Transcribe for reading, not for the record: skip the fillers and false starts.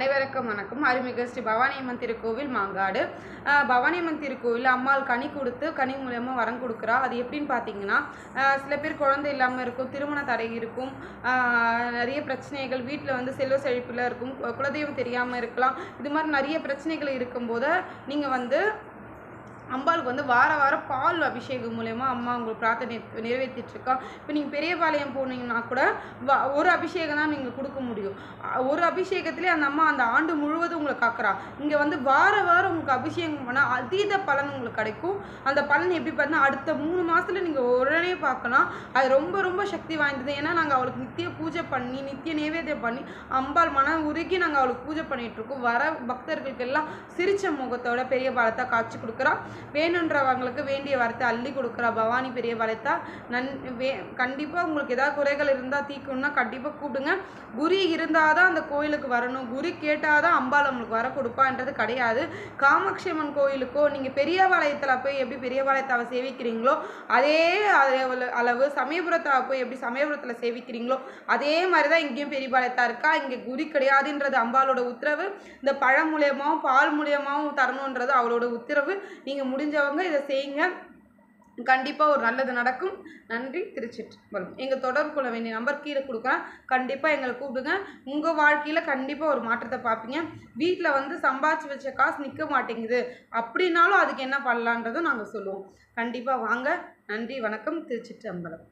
அனைவருக்கும் வணக்கம். அருள்மிகு ஸ்ரீ பவானியம்மன் திருக்கோவில் மாங்காடு. பவானியம்மன் திருக்கோவில் அம்மாள் கனி கொடுத்து கனி மூலமாக வரம் கொடுக்குறா. அது எப்படின்னு பார்த்தீங்கன்னா, சில பேர் குழந்தை இல்லாமல் இருக்கும், திருமண தடை இருக்கும், நிறைய பிரச்சனைகள், வீட்டில் வந்து செல்வ செழிப்பில் இருக்கும், குலதெய்வம் தெரியாமல் இருக்கலாம். இது மாதிரி நிறைய பிரச்சனைகள் இருக்கும்போது நீங்கள் வந்து அம்பாளுக்கு வந்து வாரம் பால் அபிஷேகம் மூலயமா அம்மா உங்களுக்கு பிரார்த்தனை நிறைவேற்றிட்டுருக்கா. இப்போ நீங்கள் பெரியபாளையம் போனீங்கன்னா கூட ஒரு அபிஷேகம் தான் நீங்கள் கொடுக்க முடியும். ஒரு அபிஷேகத்திலே அந்த அம்மா அந்த ஆண்டு முழுவதும் உங்களை காக்கிறா. இங்கே வந்து வாரம் உங்களுக்கு அபிஷேகம் பண்ணால் அதீத பலன் உங்களுக்கு கிடைக்கும். அந்த பலன் எப்படி பார்த்தீங்கன்னா, அடுத்த 3 மாதத்தில் நீங்கள் உடனே பார்க்கலாம். அது ரொம்ப சக்தி வாய்ந்தது. ஏன்னா நாங்கள் அவளுக்கு நித்திய பூஜை பண்ணி நித்திய நைவேத்தியம் பண்ணி அம்பாள் மன உருகி நாங்கள் அவளுக்கு பூஜை பண்ணிகிட்ருக்கோம். வர பக்தர்களுக்கெல்லாம் சிரிச்ச முகத்தோட பெரிய பாலத்தை காட்சி கொடுக்குறா. வேணுன்றவங்களுக்கு வேண்டிய வரத்தை அள்ளி கொடுக்குறா பவானி பெரிய பாலத்தா. கண்டிப்பாக உங்களுக்கு ஏதாவது குறைகள் இருந்தால் தீக்கணும்னா கண்டிப்பாக கூப்பிடுங்க. குரு இருந்தால் தான் அந்த கோயிலுக்கு வரணும், குரு கேட்டால் தான் அம்பாள் நம்மளுக்கு வர கொடுப்பான்றது கிடையாது. காமாட்சி அம்மன் கோயிலுக்கோ நீங்கள் பெரியபாளையத்தில் போய் எப்படி பெரியபாளையத்தை சேவிக்கிறீங்களோ அதே அளவு சமயபுரத்தை போய் எப்படி சமயபுரத்தில் சேவிக்கிறீங்களோ அதே மாதிரி தான் இங்கேயும் பெரியபாளையத்தா இருக்கா. இங்கே குரு கிடையாதுன்றது அம்பாளோட உத்தரவு. இந்த பழம் மூலியமாகவும் பால் மூலியமாகவும் தரணுன்றது அவளோட உத்தரவு. நீங்கள் முடிஞ்சவங்க இதை செய்யுங்க, கண்டிப்பாக ஒரு நல்லது நடக்கும். நன்றி. திருச்சிற்றம்பலம். எங்கள் தொடர்பு கொள்ள வேண்டிய நம்பர் கீழே கொடுக்குறேன். கண்டிப்பாக எங்களை கூப்பிடுங்க. உங்கள் வாழ்க்கையில் கண்டிப்பாக ஒரு மாற்றத்தை பார்ப்பீங்க. வீட்டில் வந்து சம்பாதிச்சு வச்ச காசு நிற்க மாட்டேங்குது அப்படின்னாலும் அதுக்கு என்ன பண்ணலான்றதும் நாங்கள் சொல்லுவோம். கண்டிப்பாக வாங்க. நன்றி, வணக்கம். திருச்சிற்றம்பலம்.